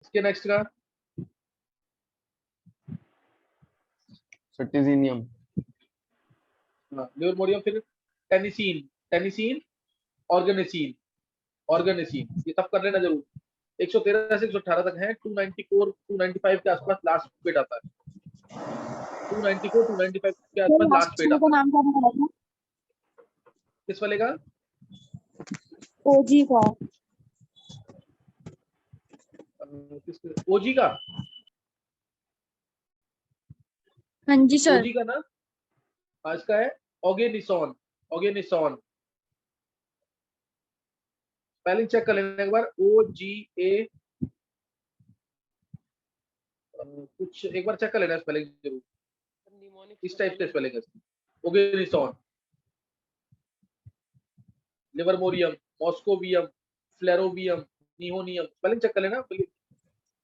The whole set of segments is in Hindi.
इसके नेक्स्ट का सेटिजिनियम, लिवर्मोरियम, फिर टेनिसीन, टेनिसीन, ऑर्गेनेसीन, ऑर्गेनेसीन, ये सब कर लेना जरूर। 113 से 118 तक है, 294 295 के आसपास लास्ट पेट आता है। 294 295 के आसपास लास्ट पेट आता है। नाम क्या था? किस वाले का? ओजी का। ओजी का? हाँ जी सर। ओजी का ना आज का है ऑर्गेनिसॉन, ऑर्गेनिसॉन। स्पेलिंग चेक कर लेना एक बार, ओ जी ए, कुछ एक बार चेक कर लेना स्पेलिंग जरूर, इस टाइप से स्पेलिंग है ऑर्गेनिसॉन। लिवर्मोरियम, मॉस्कोवियम, फ्लेरोवियम, निहोनियम, स्पेलिंग चेक कर लेना।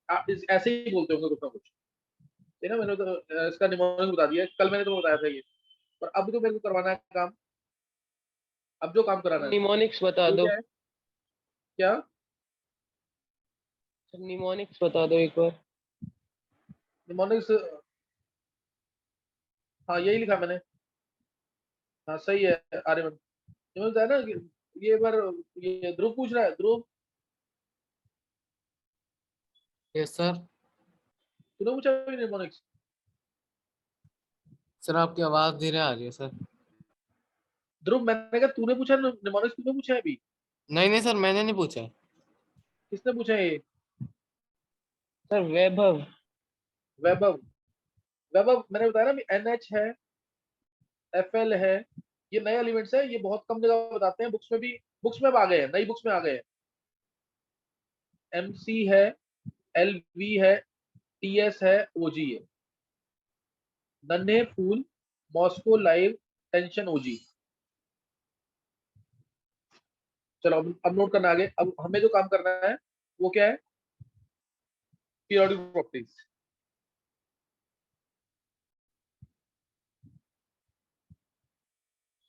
आप ऐसे ही बोलते होंगे कुछ ना कुछ, है ना। मैंने तो इसका निमोनिक बता दिया, कल मैंने तो बताया था ये, पर अब तो मेरे को करवाना है काम। अब जो काम कराना है निमोनिक्स बता वो दो। क्या? निमोनिक्स बता दो एक बार। निमोनिक्स, हाँ यही लिखा मैंने, हाँ सही है आर्यमन। ये बताया ना कि ये बार, ये ध्रुव पूछ रहा है, ध्रुव यस सर। तूने पूछा निमोनिक्स? सर आपकी आवाज धीरे आ रही है सर। ध्रुव मैंने कहा तूने पूछा निमोनिक्स, तूने पूछा है अभी? नहीं नहीं सर, मैंने नहीं पूछा। किसने पूछा है ये? सर वैभव। वैभव, वैभव मैंने बताया ना, NH है, FL है, ये नए एलिमेंट्स है, ये बहुत कम जगह बताते हैं, बुक्स में भी, बुक्स में अब आ गए हैं, नई बुक्स में आ गए हैं। MC है, LV है, TS है, OG है। नन्हे फूल, मॉस्को लाइव, टेंशन, OG। चलो अब नोट करना आगे। अब हमें जो काम करना है वो क्या है? Periodic properties.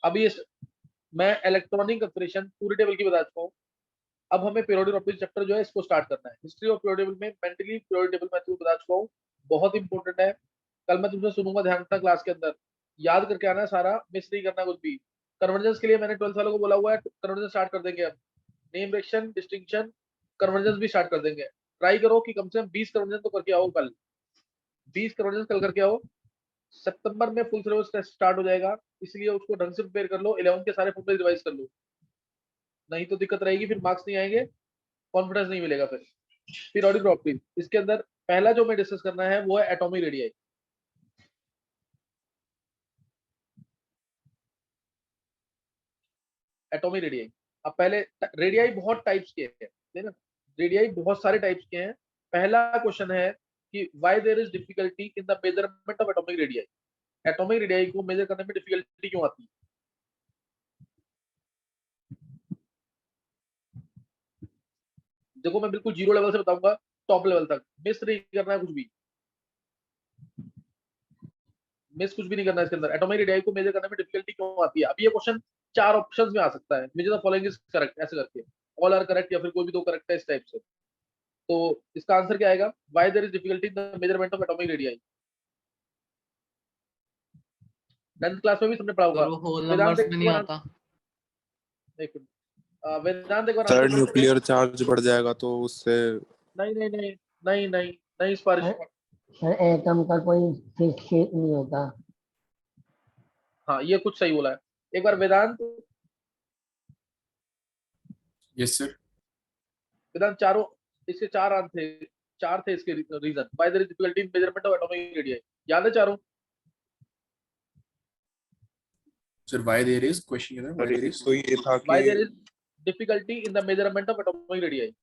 अब ये मैं इलेक्ट्रॉनिक कंफर्मेशन पूरी टेबल की बता चुका हूँ। अब हमें पीरियोडिक प्रॉपर्टीज चैप्टर जो है इसको स्टार्ट करना है। हिस्ट्री ऑफ पीरियोडिक टेबल में मेंटली पीरियोडिक टेबल मैं तुमको बता चुका हूँ, बहुत इंपॉर्टेंट है। कल मैं तुमसे सुनूंगा, ध्यान रखना, क्लास के अंदर याद करके आना है सारा, मिस नहीं करना कुछ भी। कन्वर्जेंस के लिए मैंने 12th वालों को बोला हुआ है, कन्वर्जेंस स्टार्ट कर देंगे अब। नेम रिएक्शन, डिस्टिंक्शन, कन्वर्जेंस भी स्टार्ट कर देंगे। ट्राई करो कि कम से कम 20 कन्वर्जेंस तो करके आओ कल, 20 कन्वर्जेंस कल करके आओ। सितंबर में फुल सिलेबस टेस्ट स्टार्ट हो जाएगा, इसलिए उसको ढंग से प्रिपेयर कर लो, 11 के सारे फॉर्मूले रिवाइज कर लो, नहीं तो दिक्कत रहेगी, फिर मार्क्स नहीं आएंगे, कॉन्फिडेंस नहीं मिलेगा फिर। पीरियोडिक प्रॉपर्टीज, इसके अंदर पहला जो मैं डिस्कस करना है वो है एटॉमिक रेडियाई। Atomic radii. अब पहले रेडियाई बहुत टाइप्स के हैं, है ना, रेडियाई बहुत सारे टाइप्स के हैं। पहला क्वेश्चन है कि why there is difficulty in the measurement of atomic radii. Atomic radii को मेजर करने में डिफिकल्टी क्यों आती है? देखो मैं बिल्कुल जीरो लेवल से बताऊंगा टॉप लेवल तक, मिस नहीं करना है कुछ भी, मिस कुछ भी नहीं करना है इसके अंदर। एटॉमिक रेडियाई को मेजर करने में डिफिकल्टी क्यों आती है? अब ये क्वेश्चन 4 ऑप्शंस में आ सकता है, which the following is correct, ऐसे करके ऑल आर करेक्ट या फिर कोई भी दो करेक्ट है, इस टाइप से। तो इसका आंसर क्या आएगा? Why there is difficulty in the measurement of atomic radii. 10th class में भी तुमने पढ़ा होगा। सर वो होल वेदांत नंबर्स एक में नहीं बार आता। वेदांत एक बार सर आंसर न्यूक्लियर चार्ज बढ़ जाएगा तो उससे। नहीं नहीं नहीं नहीं नहीं नहीं स्पर्श। सर एटम का कोई फिक्स शेप नहीं होता। हाँ ये कुछ सही बोला है, एक बार वेदांत। Yes sir. वेदांत चारों, इसके चार थे इसके reason. Why there is difficulty in measurement of atomic radii, याद है चारों? Sir why there is question है, व्हाई देयर इज तो ये था कि why there is difficulty in the measurement of atomic radii.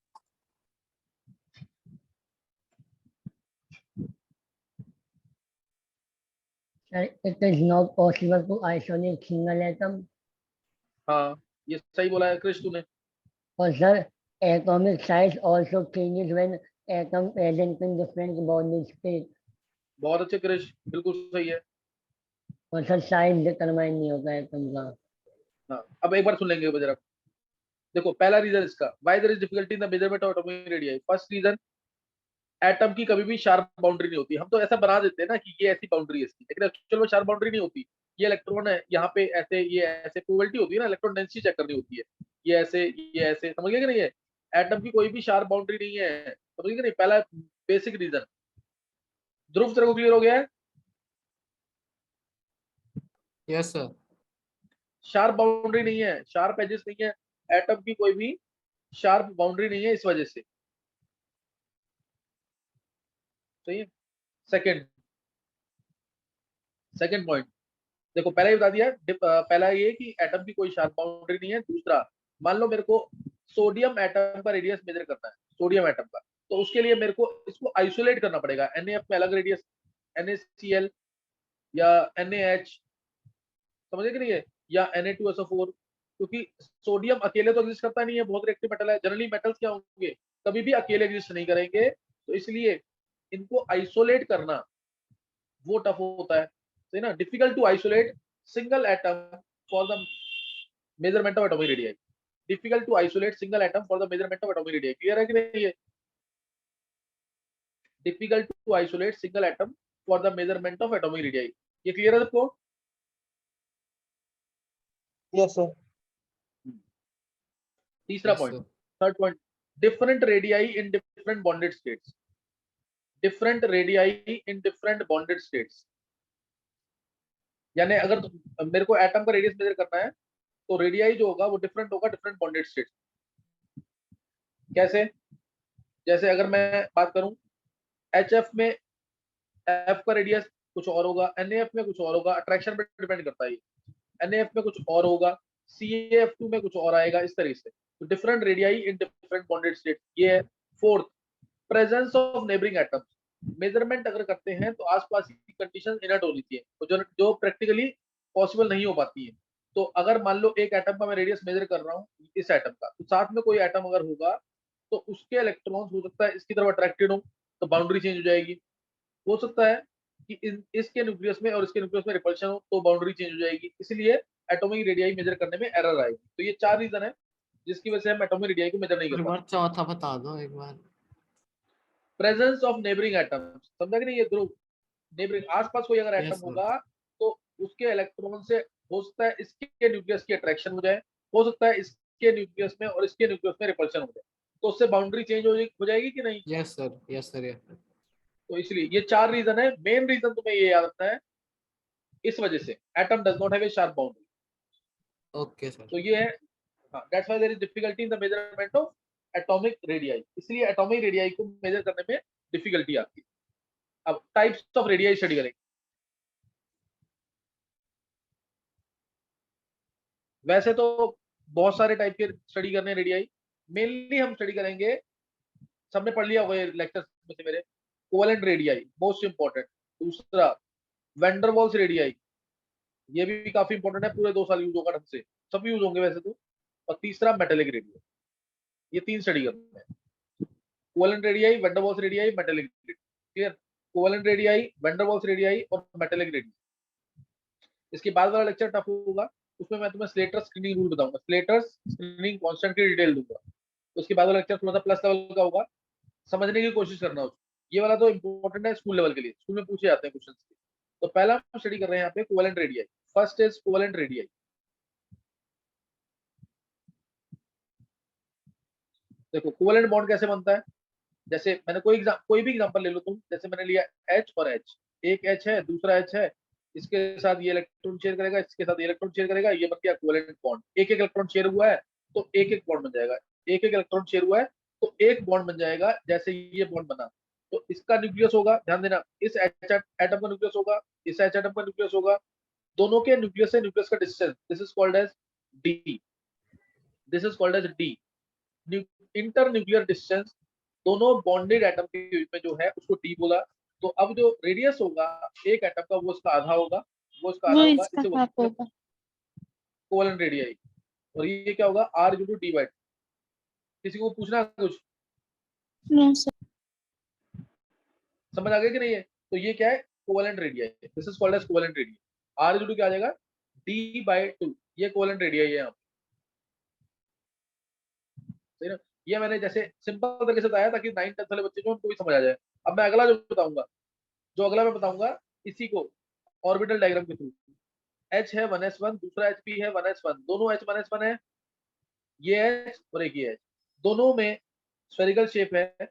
Sir, it is not possible to isolate single atom. हाँ ये सही बोला है कृष्ण तूने। और sir atomic size also changes when atom present in different body state. बहुत अच्छे कृष्ण, बिल्कुल सही है। और सर साइज डिटरमाइन नहीं होता एटम का। हाँ अब एक बार सुन लेंगे जरा। देखो पहला रीजन इसका, why there is difficulty in the measurement of atomic radii. First reason, atom की कभी भी शार्प बाउंड्री नहीं होती। हम तो ऐसा बना देते हैं ना कि ये ऐसी बाउंड्री है इसकी, लेकिन एक्चुअल में शार्प बाउंड्री नहीं होती। ये इलेक्ट्रॉन है यहाँ पे ऐसे, ये ऐसे प्रोबेबिलिटी होती है ना, इलेक्ट्रॉन डेंसिटी चेक करनी होती है, ये ऐसे, समझ गए कि नहीं है? एटम की कोई भी शार्प बाउंड्री नहीं है, समझ गए कि नहीं? पहला बेसिक रीजन। ध्रुव तेरे को क्लियर हो गया है? Yes sir. शार्प बाउंड्री नहीं है, शार्प एजेस नहीं है, एटम की कोई भी शार्प बाउंड्री नहीं है, इस वजह से। सही है। सेकंड पॉइंट देखो, पहले ही बता दिया। पहला ये कि एटम की कोई शार्प बाउंड्री नहीं है। दूसरा, मान लो मेरे को सोडियम एटम का रेडियस मेजर करना है, सोडियम एटम का, तो उसके लिए मेरे को इसको आइसोलेट करना पड़ेगा। NaF में अलग रेडियस, NaCl या NaH, समझे कि नहीं है, या Na2SO4, क्योंकि सोडियम अकेले तो एग्जिस्ट करता नहीं है, बहुत रिएक्टिव मेटल है। जनरली मेटल्स क्या होंगे, कभी भी अकेले एग्जिस्ट नहीं करेंगे, तो इसलिए इनको आइसोलेट करना वो टफ होता है, सही ना? Difficult to isolate single atom for the measurement of atomic radius. Difficult to isolate single atom for the measurement of atomic radius. Clear है कि नहीं? ये difficult to isolate single atom for the measurement of atomic radius. ये क्लियर है सबको? Yes sir. तीसरा Yes, point, sir. Third point, different radii in different bonded states. Different radii in different bonded states, यानी अगर मेरे को एटम का रेडियस मेजर करना है, तो रेडियाई जो होगा वो डिफरेंट होगा डिफरेंट बॉन्डेड स्टेट्स। कैसे? जैसे अगर मैं बात करूं, HF में F का रेडियस कुछ और होगा, NaF में कुछ और होगा, अट्रैक्शन पे डिपेंड करता है। NaF में कुछ और होगा, CaF2 में कुछ और आएगा, इस तरीके से। तो different radii in different bonded states, ये है। Fourth, presence of neighbouring atoms. Measurement अगर करते हैं तो आसपास की कंडीशन इनर्ट होनी चाहिए, तो जो प्रैक्टिकली पॉसिबल नहीं हो पाती है। तो अगर मान लो एक एटम का मैं रेडियस मेजर कर रहा हूँ, इस एटम का, तो साथ में कोई एटम अगर होगा तो उसके इलेक्ट्रॉन्स हो सकता है इसकी तरफ अट्रैक्टेड हो, तो बाउंड्री चेंज हो जाएगी। हो सकता है कि इसके न्यूक्लियस में और इसके न्यूक्लियस में रिपल्शन हो, तो बाउंड्री चेंज हो जाएगी। इसलिए एटॉमिक रेडियाई मेजर करने में एरर आएगी। तो ये 4 रीजन है जिसकी वजह से हम एटॉमिक रेडियाई को मेजर नहीं कर एक पाते। बार चौथा बता दो एक बार। प्रेजेंस ऑफ नेबरिंग एटम्स, समझा कि नहीं? ये ग्रुप नेबरिंग, आसपास कोई अगर एटम Yes, sir. होगा तो उसके इलेक्ट्रॉन से हो सकता है इसके न्यूक्लियस की अट्रैक्शन हो जाए, हो सकता है इसके न्यूक्लियस में और इसके न्यूक्लियस में रिपल्शन हो जाए, तो उससे बाउंड्री चेंज हो जाएगी कि नहीं? Yes, sir. Yes, sir. Yes, sir. तो इसलिए ये 4 रीजन है। मेन रीजन तुम्हें ये याद रखना है, इस वजह से atom does not have a sharp boundary. Okay, sir. तो ये है, हाँ, that's why there is difficulty in the measurement of atomic radii. इसलिए एटॉमिक रेडियाई को मेजर करने में डिफिकल्टी आती है। अब टाइप्स ऑफ रेडियाई स्टडी करेंगे। वैसे तो बहुत सारे टाइप के स्टडी करने रेडियाई, मेनली हम स्टडी करेंगे, सबने पढ़ लिया होगा ये लेक्चर्स में से मेरे, कोवेलेंट रेडियाई मोस्ट इंपॉर्टेंट। दूसरा वैंडरवाल्स रेडियाई, ये भी काफी इंपॉर्टेंट है, पूरे 2 साल यूज होगा ढंग से, सब यूज होंगे वैसे तो। और तीसरा मेटेलिक रेडियाई, ये 3 स्टडी करते हैं। Covalent radii, der Waals radii, metallic radii. Clear? Covalent radii, der Waals radii और मेटेलिक रेडियाई। इसके बाद वाला लेक्चर टफ होगा, उसमें मैं तुम्हें स्लेटर स्क्रीनिंग रूल बताऊंगा, स्लेटर स्क्रीनिंग कांस्टेंट की डिटेल दूंगा। उसके बाद वाला लेक्चर थोड़ा सा प्लस लेवल का होगा, समझने की कोशिश करना उसको। ये वाला तो इंपॉर्टेंट है स्कूल लेवल के लिए, स्कूल में पूछे जाते हैं क्वेश्चन। तो पहला हम स्टडी कर रहे हैं यहाँ पे covalent radii. First is covalent radii. देखो कोवेलेंट बॉन्ड कैसे बनता है, जैसे मैंने कोई भी एग्जांपल ले लो तुम, जैसे मैंने लिया H और H, एक H है दूसरा H है, इसके साथ ये इलेक्ट्रॉन शेयर करेगा, इसके साथ ये इलेक्ट्रॉन शेयर करेगा, ये बन गया कोवेलेंट बॉन्ड। एक एक इलेक्ट्रॉन शेयर हुआ है तो एक एक बॉन्ड बन जाएगा, एक एक इलेक्ट्रॉन शेयर हुआ है तो एक बॉन्ड बन जाएगा, जैसे ये बॉन्ड बना। तो इसका न्यूक्लियस होगा, ध्यान देना, इस H एटम का न्यूक्लियस होगा, इस H एटम का न्यूक्लियस होगा, दोनों के न्यूक्लियस से न्यूक्लियस का distance, this is called as D, this is called as D। Inter nuclear distance दोनों बॉन्डेड एटम के बीच में जो है उसको D बोला। तो अब जो रेडियस होगा एक एटम का वो इसका आधा होगा, वो इसका आधा वो होगा, इसका इसे हाफ बोलते हैं होगा। Covalent radii. और ये क्या होगा, R/D/। किसी को पूछना है कुछ, नो सर। समझ आ गया कि नहीं है? तो ये क्या है, covalent radii, this is called as covalent radii. R/D क्या आ जाएगा, D/2, ये कोवेलेंट रेडियाई है यहाँ पे। सही ना? ये मैंने जैसे सिंपल तरीके से बताया ताकि 9th 10th वाले बच्चे जो उनको भी समझ आ जाए। अब मैं अगला मैं बताऊंगा इसी को ऑर्बिटल डायग्राम के थ्रू। H है 1s1, दूसरा HP है 1s1, दोनों H 1s1 है, ये H और एक ये H, दोनों में स्फेरिकल शेप है।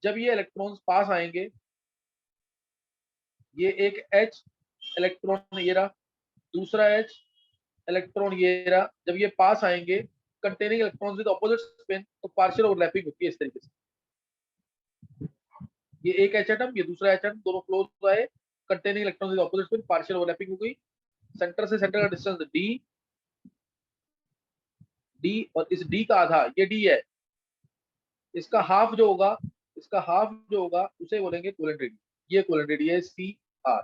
जब ये इलेक्ट्रॉन्स पास आएंगे, ये एक H इलेक्ट्रॉन ये रहा, दूसरा H इलेक्ट्रॉन ये रहा, जब ये पास आएंगे containing electrons with opposite spin, तो पार्शियल ओवरलैपिंग होती है इस तरीके से। ये एक H एटम, ये दूसरा H एटम, दोनों क्लोज आए, containing electrons with opposite spin, partial overlapping हो गई। सेंटर से सेंटर का डिस्टेंस d और इस d का आधा, ये d है, इसका हाफ जो होगा उसे बोलेंगे कोवेलेंट रेडियस। ये कोवेलेंट रेडियस CR।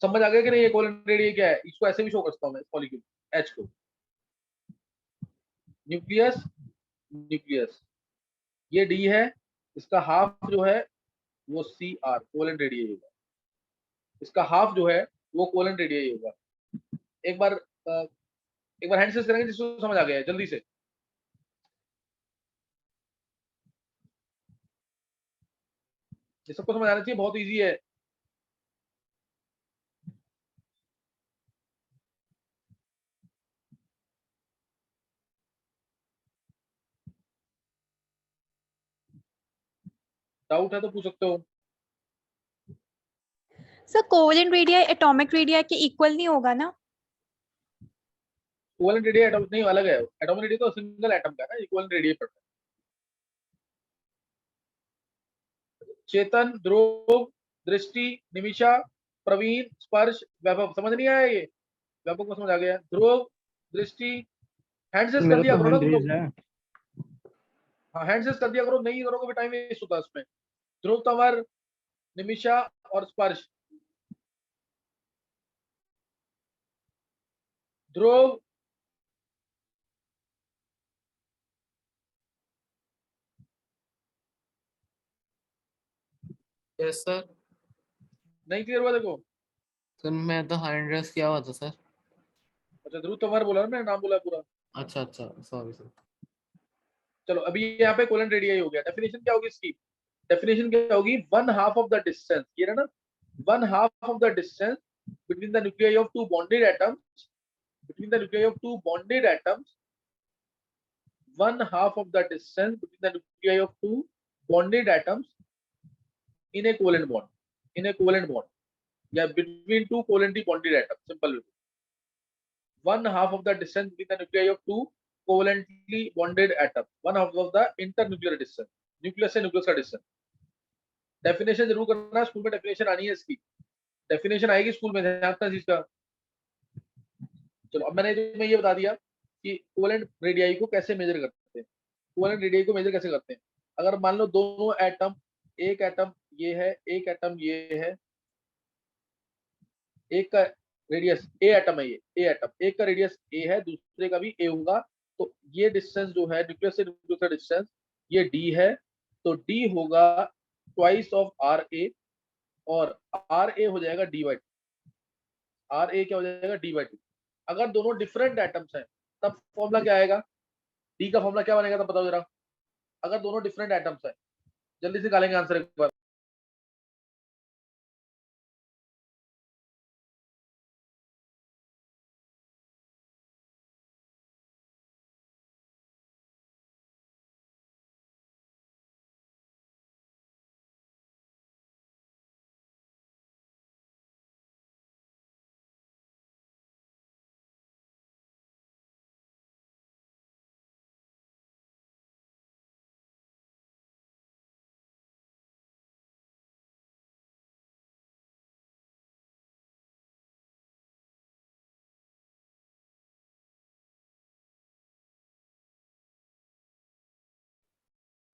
समझ आ गया कि नहीं? ये कोवेलेंट रेडियस क्या है? इसको ऐसे भी शो करता हूं मैं, मॉलिक्यूल H को, न्यूक्लियस, ये D है, इसका हाफ जो है वो CR कोवेलेंट रेडियस होगा, इसका हाफ जो है वो कोवेलेंट रेडियस होगा। एक बार हैंड से करेंगे जिसको समझ आ गया है, जल्दी से। ये सबको समझ आना चाहिए, बहुत इजी है। डाउट है तो पूछ सकते हो। Sir covalent radius atomic radius के इक्वल नहीं होगा ना? कोवेलेंट रेडियस एटॉमिक नहीं, अलग है। एटॉमिक रेडियस तो सिंगल एटम का है ना, कोवेलेंट रेडियस पड़ता है। चेतन, ध्रुव, दृष्टि, निमिषा, प्रवीण, स्पर्श, वैभव, समझ नहीं आया? ये वैभव को समझ आ गया? ध्रुव, दृष्टि, हैंडसेस कर दिया करो ना तुम लोग। हाँ, हैंडसेस कर दिया करो, नहीं करोगे टाइम वेस्ट होता है उसमें। ध्रुव, तंवर, निमिषा और स्पर्श। ध्रुव, यस सर। नहीं क्लियर हुआ? देखो, सर मैं तो हैंड रेस किया हुआ था सर। अच्छा ध्रुव तंवर बोला ना, मैंने नाम बोला पूरा। अच्छा अच्छा, सॉरी सर। चलो अभी यहाँ पे कोलन रेडियस हो गया। डेफिनेशन क्या होगी इसकी? डेफिनेशन क्या होगी? 1/2 ऑफ द डिस्टेंस, ये रहा ना, 1/2 of the distance between the nuclei of two bonded atoms, between the nuclei of two bonded atoms, 1/2 of the distance between the nuclei of two bonded atoms in a covalent bond, in a covalent bond, yeah, between two covalently bonded atoms, simple. 1/2 of the distance between the nuclei of two covalently bonded atoms, 1/2 of the internuclear distance, nucleus से nucleus का distance. डेफिनेशन जरूर करना, स्कूल में डेफिनेशन आनी है इसकी, डेफिनेशन आएगी स्कूल में, ध्यान रखना चीज का। चलो अब मैंने तुम्हें ये बता दिया कि कोवेलेंट रेडियाई को कैसे मेजर करते हैं। कोवेलेंट रेडियाई को मेजर कैसे करते हैं? अगर मान लो दोनों एटम, एक एटम ये है, एक एटम ये है, एक का रेडियस ए एटम है, ये ए एटम, एक का रेडियस ए है, दूसरे का भी ए होगा, तो ये डिस्टेंस जो है न्यूक्लियस से न्यूक्लियस का डिस्टेंस ये डी है, तो डी होगा ट्वाइस ऑफ आर ए, और आर ए हो जाएगा D by T. R A क्या हो जाएगा? D by T. अगर दोनों डिफरेंट एटम्स हैं तब फॉर्मूला क्या आएगा? डी का फॉर्मूला क्या बनेगा तब बताओ जरा। अगर दोनों डिफरेंट एटम्स हैं, जल्दी से निकालेंगे आंसर एक बार।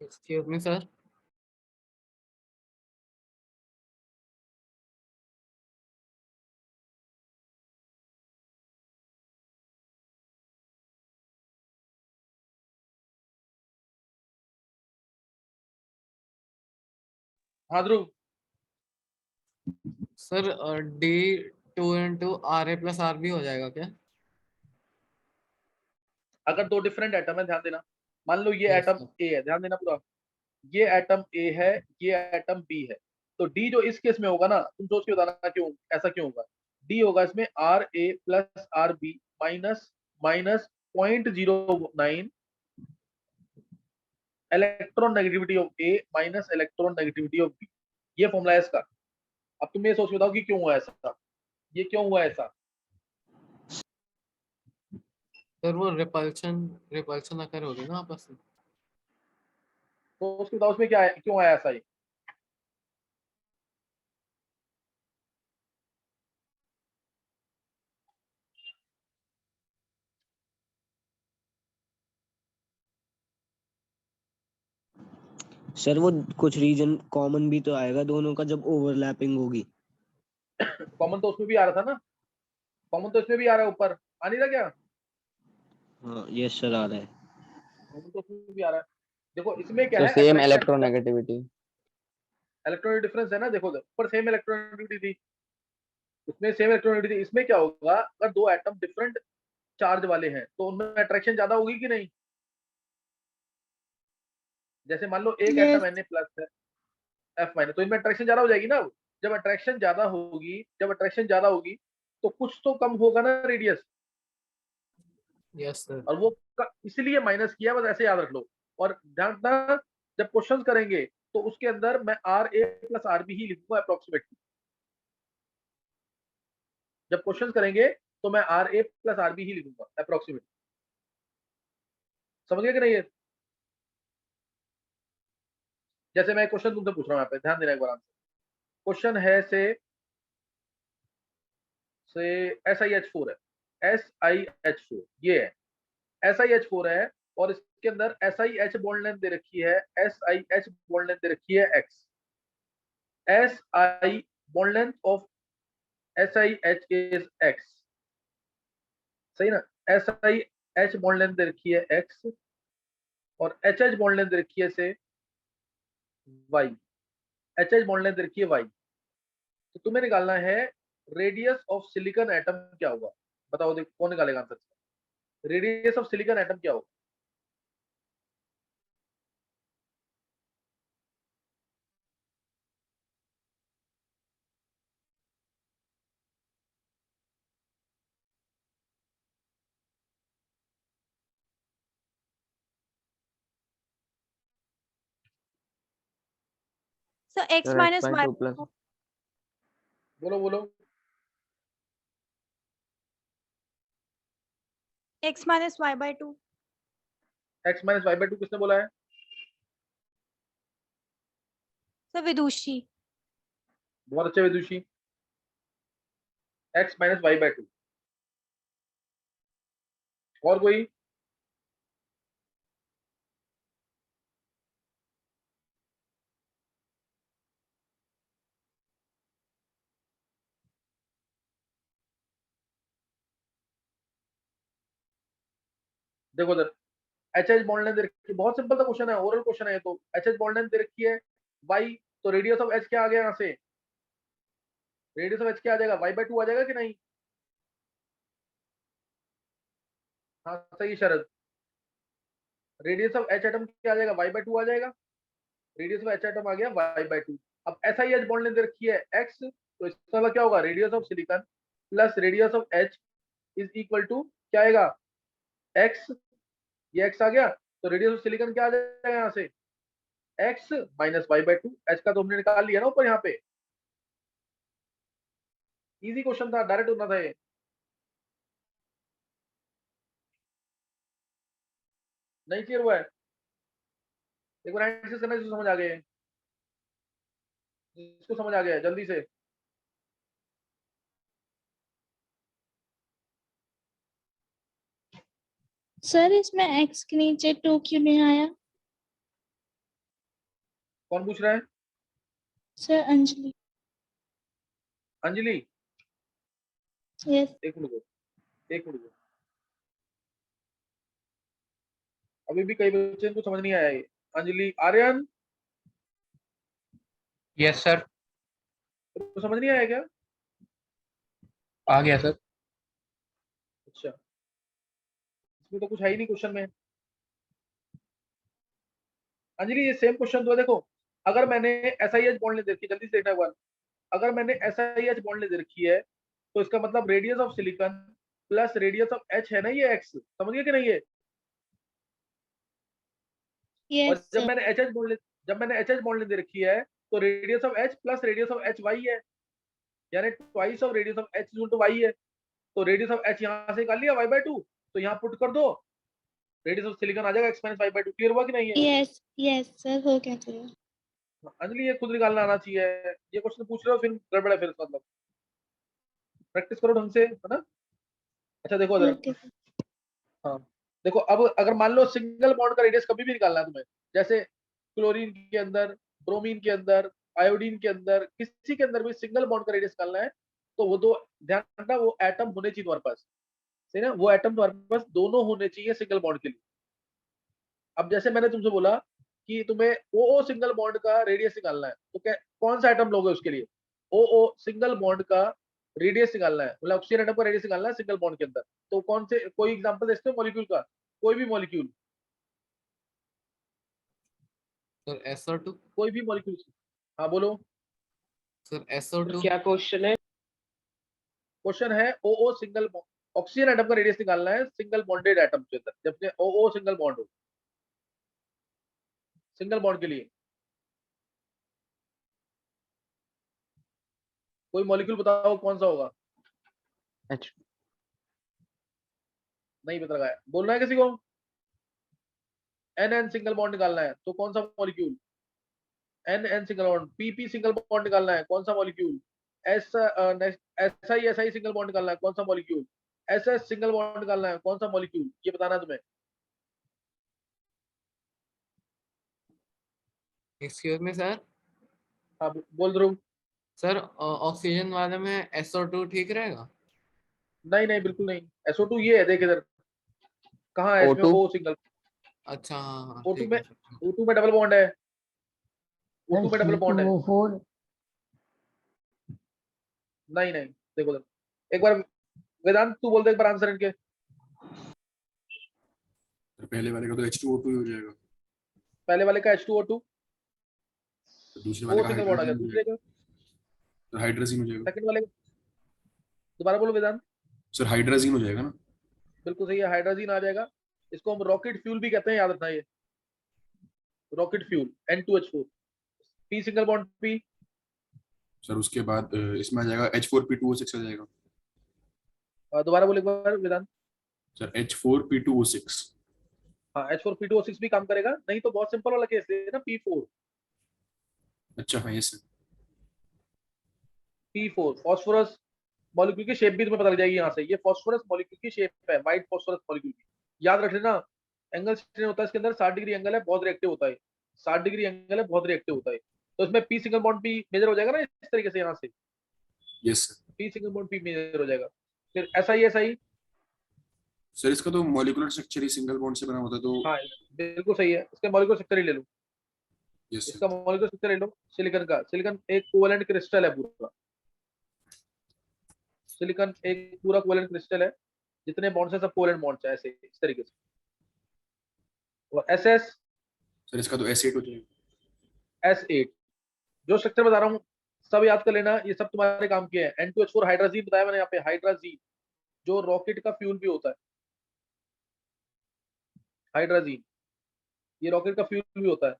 Excuse me sir. हाँ Dhruv, sir D2 into RA plus RB हो जाएगा क्या? अगर दो डिफरेंट एटम है, ध्यान देना, मान लो ये Yes, एटम sir. ए है, ध्यान देना पूरा, ये एटम ए है, ये एटम बी है, तो डी जो इस केस में होगा ना, तुम सोच के बताना क्यों ऐसा क्यों होगा। डी होगा इसमें R A plus R B minus minus 0.09 electron negativity of A minus electron negativity of B. ये फॉर्मूला है इसका। अब तुम ये सोच बताओ कि क्यों हुआ ऐसा, ये क्यों हुआ ऐसा। सर वो रिपल्शन रिपल्शन अकर होगी ना आपस में। तो उसके बताओ उसमें क्या है, क्यों आया ऐसा ये। सर वो कुछ रीजन कॉमन भी तो आएगा दोनों का जब ओवरलैपिंग होगी। कॉमन तो उसमें भी आ रहा था ना, कॉमन तो इसमें भी आ रहा है ऊपर, आ नहीं रहा क्या। हाँ यस सर आ रहा है। कॉमन तो उसमें भी आ रहा है। देखो इसमें क्या तो है, same attraction electronegativity. Electronic difference है ना। देखो ऊपर सेम इलेक्ट्रॉनिक थी, इसमें सेम इलेक्ट्रॉनिक थी। इसमें क्या होगा, अगर दो एटम डिफरेंट चार्ज वाले हैं तो उनमें अट्रैक्शन ज्यादा होगी कि नहीं। जैसे मान लो एक एटम Yes. Na प्लस है, F माइनस, तो इनमें अट्रैक्शन ज्यादा हो जाएगी ना। जब अट्रैक्शन ज्यादा होगी, जब अट्रैक्शन ज्यादा होगी तो कुछ तो कम होगा ना रेडियस, यस सर। और वो इसलिए माइनस किया, बस ऐसे याद रख लो। और ध्यान रखना जब क्वेश्चंस करेंगे तो उसके अंदर मैं R A plus R B ही लिखूंगा अप्रोक्सीमेटली। जब क्वेश्चंस करेंगे तो मैं R A plus R B ही लिखूंगा अप्रोक्सीमेटली। समझ गए कि नहीं ये। जैसे मैं क्वेश्चन तुमसे पूछ रहा हूँ, यहाँ पे ध्यान देना एक बार। क्वेश्चन है से SiH4 है, SiH4 ये है, SiH4 है, और इसके अंदर SiH बॉन्ड लेंथ दे रखी है, SiH बॉन्ड लेंथ दे रखी है x। Si bond length of SiH is x, सही ना। SiH बॉन्ड लेंथ दे रखी है x, और HH बॉन्ड लेंथ दे रखी है से y। HH बॉन्ड लेंथ दे रखी है y। तो तुम्हें निकालना है रेडियस ऑफ सिलिकॉन एटम क्या होगा। बताओ, देखो कौन निकालेगा answer. Radius of silicon atom क्या होगा। So x minus y. बोलो बोलो। X minus y by 2. x minus y by two किसने बोला है। So Vidushi. बहुत अच्छे Vidushi. x minus y by two. और कोई। देखो उधर एच एच बॉन्ड लेंथ दे रखी है, बहुत सिंपल सा क्वेश्चन है, ओरल क्वेश्चन है। तो एच एच बॉन्ड लेंथ दे रखी है y, तो रेडियस ऑफ h क्या आ गया यहाँ से। रेडियस ऑफ h क्या आ जाएगा, y बाई टू आ जाएगा कि नहीं। हाँ सही Sharad. Radius of h atom क्या आ जाएगा, y बाई टू आ जाएगा। रेडियस ऑफ h एटम आ गया y बाई टू। अब S I H bond length दे रखी है x, तो इसका मतलब क्या होगा, radius of silicon plus radius of h is equal to क्या आएगा, x। ये x आ गया, तो रेडियस ऑफ सिलिकॉन क्या आ जाएगा यहाँ से, x minus y by two. h का तो हमने निकाल लिया ना ऊपर यहाँ पे। इजी क्वेश्चन था, डायरेक्ट होना था ये। नहीं क्लियर हुआ है, एक बार आंसर करना जिसको समझ आ गए, जिसको समझ आ गया है जल्दी से। सर इसमें x के नीचे 2 क्यों नहीं आया। कौन पूछ रहा है। सर अंजलि। अंजलि, यस। एक मिनट रुको, एक मिनट रुको। अभी भी कई बच्चे को समझ नहीं आया ये। Anjali, Aryan yes sir. तो समझ नहीं आया क्या। आ गया सर। अच्छा, इसमें तो कुछ है ही नहीं क्वेश्चन में। अंजलि ये सेम क्वेश्चन तो है, देखो अगर मैंने SiH बॉन्ड ले देखी, जल्दी से देखना एक बार, अगर मैंने SiH बॉन्ड ले रखी है तो इसका मतलब radius of silicon plus radius of H है ना, ये x, समझ गए कि नहीं ये? और यस जब सर। मैंने HH बॉन्ड ले रखी है तो radius of H plus radius of H y है, यानी twice of radius of H equal to y है। तो रेडियस ऑफ H यहाँ से निकाल लिया y/2, तो यहाँ पुट कर दो, रेडियस ऑफ सिलिकॉन आ जाएगा x - y/2। क्लियर हुआ कि नहीं है? यस यस सर, हो गया क्लियर। अंजलि ये खुद निकालना आना चाहिए, ये क्वेश्चन पूछ रहे हो फिर गड़बड़ है, फिर इसका मतलब प्रैक्टिस करो ढंग से, है ना? अच्छा देखो इधर, ओके सर। हाँ देखो, अब अगर मान लो सिंगल बॉन्ड का रेडियस कभी भी निकालना है तुम्हें, जैसे क्लोरीन के अंदर, ब्रोमीन के अंदर, आयोडीन के अंदर, किसी के अंदर भी सिंगल बॉन्ड का रेडियस निकालना है, तो वो दो, ध्यान रखना वो एटम होने चाहिए तुम्हारे पास, सही ना? वो एटम तुम्हारे पास दोनों होने चाहिए सिंगल बॉन्ड के लिए। अब जैसे मैंने तुमसे बोला कि तुम्हें ओ सिंगल बॉन्ड का रेडियस निकालना है, तो क्या कौन सा एटम लोगे उसके लिए? ओ सिंगल बॉन्ड का रेडियस निकालना है, मतलब ऑक्सीजन एटम का रेडियस निकालना है सिंगल बॉन्ड के अंदर, तो कौन से, कोई एग्जांपल दे सकते हो मॉलिक्यूल का? कोई भी मॉलिक्यूल, सर SO2। कोई भी मॉलिक्यूल। हाँ बोलो। Sir SO2। क्या क्वेश्चन है? क्वेश्चन है ओ सिंगल, ऑक्सीजन एटम का रेडियस निकालना है सिंगल बॉन्डेड एटम के अंदर, जब ओ सिंगल बॉन्ड हो, सिंगल बॉन्ड के लिए कोई मॉलिक्यूल बताओ कौन सा होगा? अच्छा, नहीं पता लगा, बोलना है किसी को? एन सिंगल बॉन्ड निकालना है तो कौन सा molecule? N single bond, P single bond निकालना है कौन सा molecule? S SI single bond निकालना है कौन सा मॉलिक्यूल? SS सिंगल बॉन्ड निकालना है कौन सा मॉलिक्यूल? ये बताना है तुम्हें। Excuse me sir. हाँ बोल ध्रुव। सर ऑक्सीजन वाले में SO2 ठीक रहेगा? नहीं नहीं बिल्कुल नहीं, SO2 ये है, देख इधर, कहाँ है इसमें O2? O single? अच्छा हाँ हाँ O2 ठीक में, है सर। O2 में डबल बॉन्ड है, सर O2 में डबल बॉन्ड है। C2O4। नहीं नहीं, देखो इधर एक बार, वेदांत तू बोल दे एक बार आंसर इनके। तो पहले वाले का तो H2O2 ही हो जाएगा, पहले वाले का H2O2, तो दूसरे वाले O का सिंगल बॉन्ड आ गया, हाइड्रोजन हो दूसरे जाएगा, का, तो हाइड्रोजन हो जाएगा। सेकंड वाले का, दोबारा बोलो वेदांत। सर हाइड्रोजन हो जाएगा ना? बिल्कुल सही है, हाइड्रोजन आ जाएगा। इसको हम रॉकेट फ्यूल भी कहते हैं, याद रखना ये, rocket fuel N2H4, P single bond P। Sir उसके बाद इसमें आ जाएगा H4P2O6 आ जाएगा। दोबारा बोले एक बार वेदांत। Sir H4P2O6। हाँ H4P2O6 भी काम करेगा, नहीं तो बहुत सिंपल वाला केस है ना, P4। अच्छा हाँ ये सर। P4 फास्फोरस मॉलिक्यूल की शेप भी तुम्हें पता लग जाएगी यहाँ से, ये फास्फोरस मॉलिक्यूल की शेप है, व्हाइट फास्फोरस मॉलिक्यूल की। याद रख लेना, एंगल स्ट्रेन होता है इसके अंदर, 60 डिग्री एंगल है, बहुत रिएक्टिव होता है, 60 डिग्री एंगल है, बहुत रिएक्टिव होता है। तो इसमें P single bond P measure हो जाएगा ना इस तरीके से, यहाँ से yes sir. P single bond P measure हो जाएगा। फिर SI सर इसका तो मॉलिक्यूलर स्ट्रक्चर ही सिंगल बॉन्ड से बना होता है, तो हाँ बिल्कुल सही है, इसका मॉलिक्यूलर स्ट्रक्चर ही ले लो, यस इसका सर। मॉलिक्यूलर स्ट्रक्चर ले लो। सिलिकॉन का, सिलिकॉन एक कोवेलेंट क्रिस्टल है पूरा, सिलिकॉन एक पूरा कोवेलेंट क्रिस्टल है, जितने बॉन्ड्स हैं सब कोवेलेंट बॉन्ड्स हैं, ऐसे इस तरीके से। और SS सर इसका तो S8 हो जाएगा। S8, जो स्ट्रक्चर बता रहा हूँ सब याद कर लेना, ये सब तुम्हारे काम के हैं। N2H4 हाइड्राजीन बताया मैंने यहाँ पे, हाइड्राजीन जो रॉकेट का फ्यूल भी होता है, हाइड्राजीन ये रॉकेट का फ्यूल भी होता है।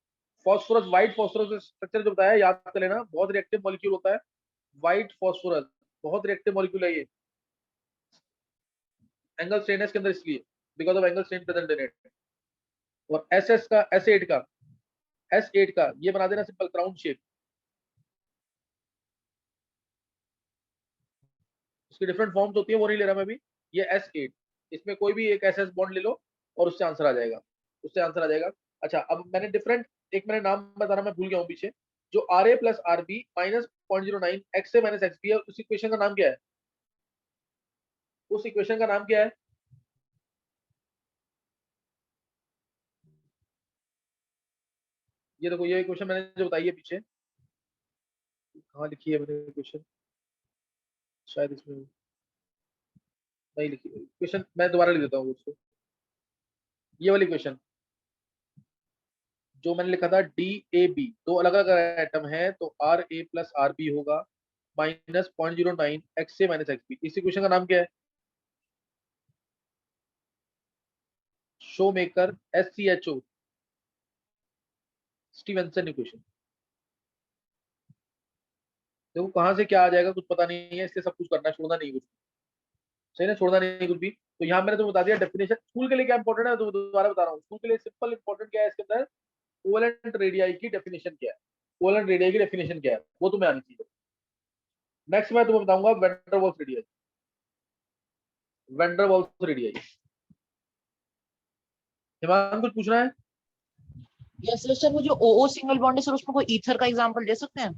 फॉस्फोरस, व्हाइट फॉस्फोरस स्ट्रक्चर जो बताया याद कर लेना, बहुत रिएक्टिव मॉलिक्यूल होता है, व्हाइट फॉस्फोरस बहुत रिएक्टिव मॉलिक्यूल है ये, एंगल स्ट्रेन है इसके अंदर इसलिए, because of angle strain present in it. और SS का, S8 का ये बना देना सिंपल क्राउन शेप, उसकी डिफरेंट फॉर्म्स होती है, वो नहीं ले रहा मैं भी। ये S8, इसमें कोई भी एक SS बॉन्ड ले लो और उससे आंसर आ जाएगा, उससे आंसर आ जाएगा। अच्छा अब मैंने डिफरेंट, एक मैंने नाम बताना मैं भूल गया हूँ पीछे, जो RA plus RB minus 0.09 XA minus XB है, उस इक्वेशन का नाम क्या है? उस इक्वेशन का नाम क्या है? ये देखो, ये इक्वेशन मैंने जो बताई है पीछे, कहाँ लिखी है मैंने इक्वेशन, शायद इसमें नहीं लिखी इक्वेशन, मैं दोबारा लिख देता हूँ उसको। ये वाली इक्वेशन, जो मैंने लिखा था DAB, दो अलग अलग एटम है तो RA प्लस RB होगा माइनस 0.09 XA माइनस XB। इस इक्वेशन का नाम क्या है? Shoemaker SCHO Stevenson equation. देखो कहां से क्या आ जाएगा कुछ पता नहीं है, इससे सब कुछ करना, छोड़ना नहीं कुछ, सही ना, छोड़ना नहीं कुछ भी। तो यहाँ मैंने तुम्हें बता दिया डेफिनेशन। स्कूल के लिए क्या इंपॉर्टेंट है तो दोबारा बता रहा हूँ, स्कूल के लिए सिंपल इंपॉर्टेंट क्या है इसके अंदर, कोवेलेंट रेडियाई की डेफिनेशन क्या है, कोवेलेंट रेडियाई की डेफिनेशन क्या है वो तुम्हें आनी चाहिए। नेक्स्ट मैं तुम्हें बताऊंगा van der Waals radii. Van der Waals radii, Himanshu कुछ पूछना है? यस सर, वो जो OO सिंगल बॉन्ड है सर, उसमें कोई ईथर का एग्जांपल दे सकते हैं?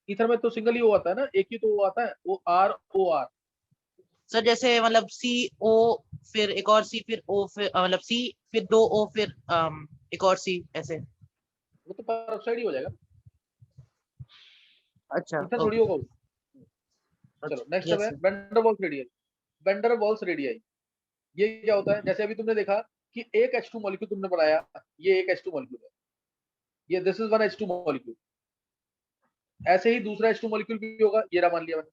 ईथर में तो सिंगल ही वो आता है ना, एक ही तो वो आता है, वो ROR। सर जैसे मतलब CO फिर एक और C फिर O फिर मतलब C फिर 2 O फिर एक और C ऐसे। वो तो पेरोक्साइड ही हो जाएगा, अच्छा ईथर थोड़ी होगा वो। चलो नेक्स्ट है van der Waals radii. Van der Waals radii ये क्या होता है? जैसे अभी तुमने देखा कि एक H2 मॉलिक्यूल तुमने बनाया, ये एक H2 मॉलिक्यूल है, ये this is one H2 molecule. ऐसे ही दूसरा H2 मॉलिक्यूल भी होगा, ये रहा मान लिया मैंने,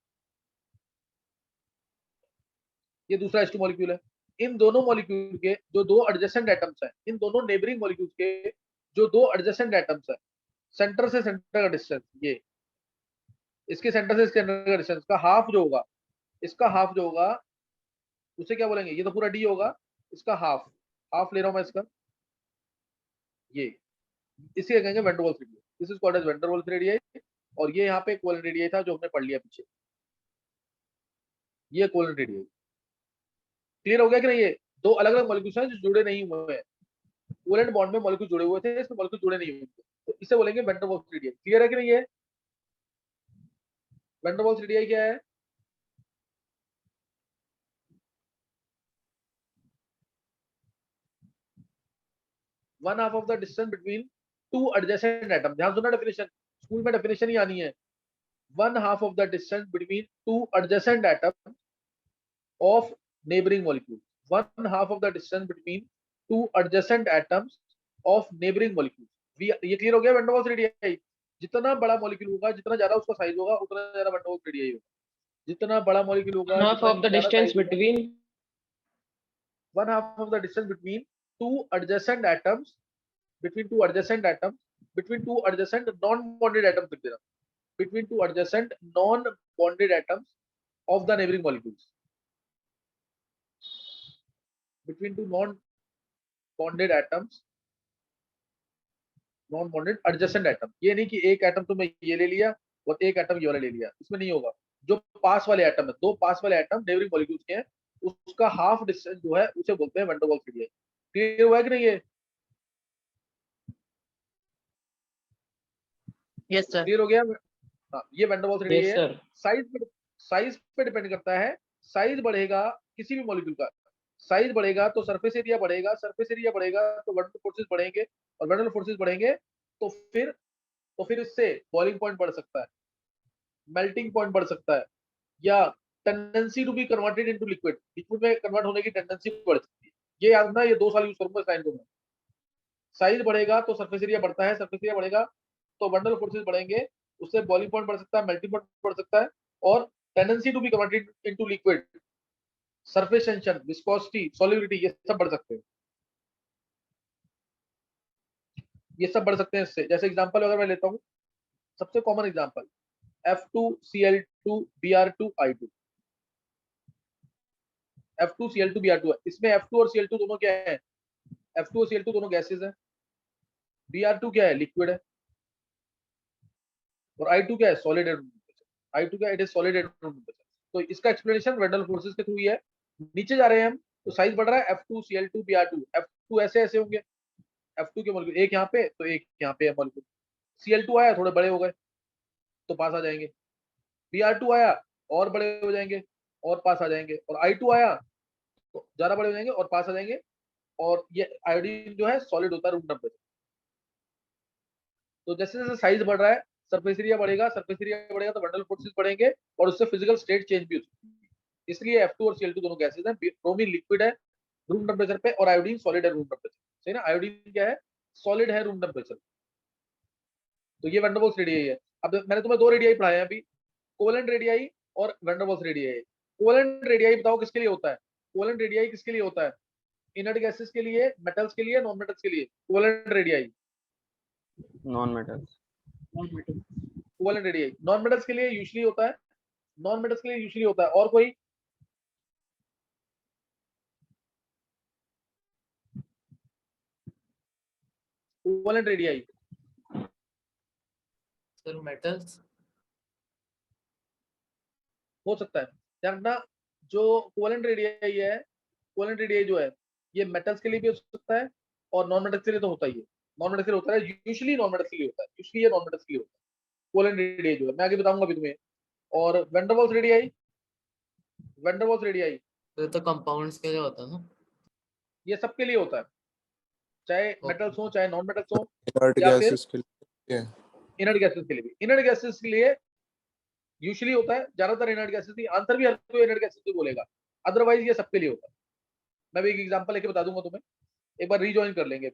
ये दूसरा H2 मॉलिक्यूल है। इन दोनों मॉलिक्यूल के जो दो एडजेसेंट एटम्स हैं, इन दोनों नेबरिंग मॉलिक्यूल्स के जो दो एडजेसेंट एटम्स हैं, सेंटर से सेंटर का डिस्टेंस, ये इसके सेंटर से इसके सेंटर का डिस्टेंस का हाफ जो होगा, इसका हाफ जो होगा उसे क्या बोलेंगे? ये तो पूरा D होगा, इसका हाफ, हाफ ले रहा हूं मैं इसका, ये इसे कहेंगे van der Waals radii. This is called as van der Waals radii. और ये यहाँ पे कोवेलेंट रेडियाई था जो हमने पढ़ लिया पीछे, ये कोवेलेंट रेडियाई। क्लियर हो गया कि नहीं? ये दो अलग अलग मॉलिक्यूल्स हैं जो जुड़े नहीं हुए हैं, कोवेलेंट बॉन्ड में मॉलिक्यूल जुड़े हुए थे, इसमें मॉलिक्यूल जुड़े नहीं हुए थे, तो इसे बोलेंगे van der Waals radii. Clear है कि नहीं? है वैन डर वाल्स रेडियाई क्या है? One half of the distance between two adjacent atom. ध्यान सुनना, डेफिनेशन स्कूल में डेफिनेशन ही आनी है। One half of the distance between two adjacent atom of neighbouring molecule. One half of the distance between two adjacent atoms of neighbouring molecule. ये क्लियर हो गया? वैन डर वाल्स रेडियाई, जितना बड़ा मॉलिक्यूल होगा, जितना ज्यादा उसका साइज होगा, उतना ज्यादा वैन डर वाल्स रेडियाई होगा। जितना बड़ा मॉलिक्यूल होगा, half of the distance between one half of the distance between two adjacent atoms, between two adjacent atoms, between two adjacent non-bonded atoms लिख देना, between two adjacent non-bonded atoms of the neighboring molecules, between two non-bonded atoms, non-bonded adjacent atom। ये नहीं कि एक एटम तुमने ये ले लिया और एक एटम ये वाला ले लिया, इसमें नहीं होगा। जो पास वाले एटम है, दो पास वाले एटम नेबरिंग मॉलिक्यूल्स के हैं, उसका हाफ डिस्टेंस जो है उसे बोलते हैं van der Waals radii. Clear हुआ कि नहीं? ये यस सर। क्लियर हो गया? हाँ, ये van der Waals radii yes है। sir साइज पे डिपेंड करता है। साइज बढ़ेगा किसी भी मॉलिक्यूल का, साइज बढ़ेगा तो सरफेस एरिया बढ़ेगा, सरफेस एरिया बढ़ेगा तो वर्टिकल फोर्सेस बढ़ेंगे, और वर्टिकल फोर्सेस बढ़ेंगे तो फिर इससे बॉइलिंग पॉइंट बढ़ सकता है, मेल्टिंग पॉइंट बढ़ सकता है, या tendency to be converted into liquid, liquid में कन्वर्ट होने की टेंडेंसी बढ़ सकती है। ये याद रखना, ये 2 साल यूज करूंगा साइन को मैं। साइज बढ़ेगा तो सरफेस एरिया बढ़ता है, सरफेस एरिया बढ़ेगा तो वर्टिकल फोर्सेस बढ़ेंगे, उससे बॉइलिंग पॉइंट बढ़ सकता है, मेल्टिंग पॉइंट बढ़ सकता है, और tendency to be converted into liquid, surface tension, viscosity, solubility, ये सब बढ़ सकते हैं, ये सब बढ़ सकते हैं इससे। जैसे एग्जांपल अगर मैं लेता हूं, सबसे कॉमन एग्जांपल F2Cl2Br2I2, F2Cl2Br2 है। इसमें F2 और Cl2 दोनों क्या है? F2 और Cl2 दोनों गैसेस है, Br2 क्या है? लिक्विड है, और I2 क्या है? सॉलिड है। I2 क्या है? It is solid at room temperature. तो इसका एक्सप्लेनेशन वेंडल फोर्सेस के थ्रू ही है। नीचे जा रहे हैं हम तो साइज बढ़ रहा है, F2Cl2Br2, F2 ऐसे ऐसे होंगे, F2 के मॉलिक्यूल एक यहाँ पे तो एक यहाँ पे है मॉलिक्यूल, Cl2 आया थोड़े बड़े हो गए तो पास आ जाएंगे, Br2 आया और बड़े हो जाएंगे और पास आ जाएंगे, और I2 आया तो ज्यादा बड़े हो जाएंगे और पास आ जाएंगे। और ये आयोडीन जो है सॉलिड होता है रूम टेम्परेचर। तो जैसे जैसे साइज बढ़ रहा है, सरफेस एरिया बढ़ेगा, सरफेस एरिया बढ़ेगा तो वेंडल फोर्सेस बढ़ेंगे, और उससे फिजिकल स्टेट चेंज भी हो सकती है। इसलिए F2 और Cl2 दोनों गैसेस हैं। ब्रोमीन लिक्विड है रूम टेम्परेचर पे, और आयोडीन सॉलिड है रूम टेम्परेचर। सही ना? आयोडीन क्या है? सॉलिड है रूम टेम्परेचर, तो ये वैन डर वाल्स रेडियाई है। अब मैंने तुम्हें 2 रेडियाई पढ़ाए हैं अभी, कोवेलेंट रेडियाई और van der Waals radii. Covalent radii बताओ किसके लिए होता है? कोवेलेंट रेडियाई किसके लिए होता है? इनर्ट गैसेस के लिए, मेटल्स के लिए, नॉन मेटल्स के लिए। Covalent radii, non metals. Covalent radii non metals के लिए यूजुअली होता है, नॉन मेटल्स के लिए यूजुअली होता है। और कोई? Covalent radii sir metals. हो सकता है, ध्यान रखना, जो कोवेलेंट रेडियाई है, कोवेलेंट रेडियाई जो है ये मेटल्स के लिए भी हो सकता है और नॉन मेटल्स के लिए तो होता ही है। नॉन मेटल्स के लिए होता है, यूजुअली नॉन मेटल्स के लिए होता है, यूजुअली ये नॉन मेटल्स के लिए होता है कोवेलेंट रेडियाई जो है, मैं आगे बताऊंगा अभी तुम्हें। और van der Waals radii, van der Waals radii तो कंपाउंड्स के लिए होता है ना? ये सबके लिए होता है, चाहे Okay. मेटल्स हो चाहे नॉन मेटल्स हो, इनर्ट या फिर गैसेस के लिए इनर्ट गैसेस के लिए भी। इनर्ट गैसेस के लिए यूजुअली होता है, ज्यादातर इनर्ट गैसेस ही, आंसर भी हर कोई इनर्ट गैसेस ही बोलेगा, अदरवाइज ये सबके लिए होता है। मैं भी एक एग्जांपल लेके बता दूंगा तुम्हें, एक बार रीजॉइन कर लेंगे।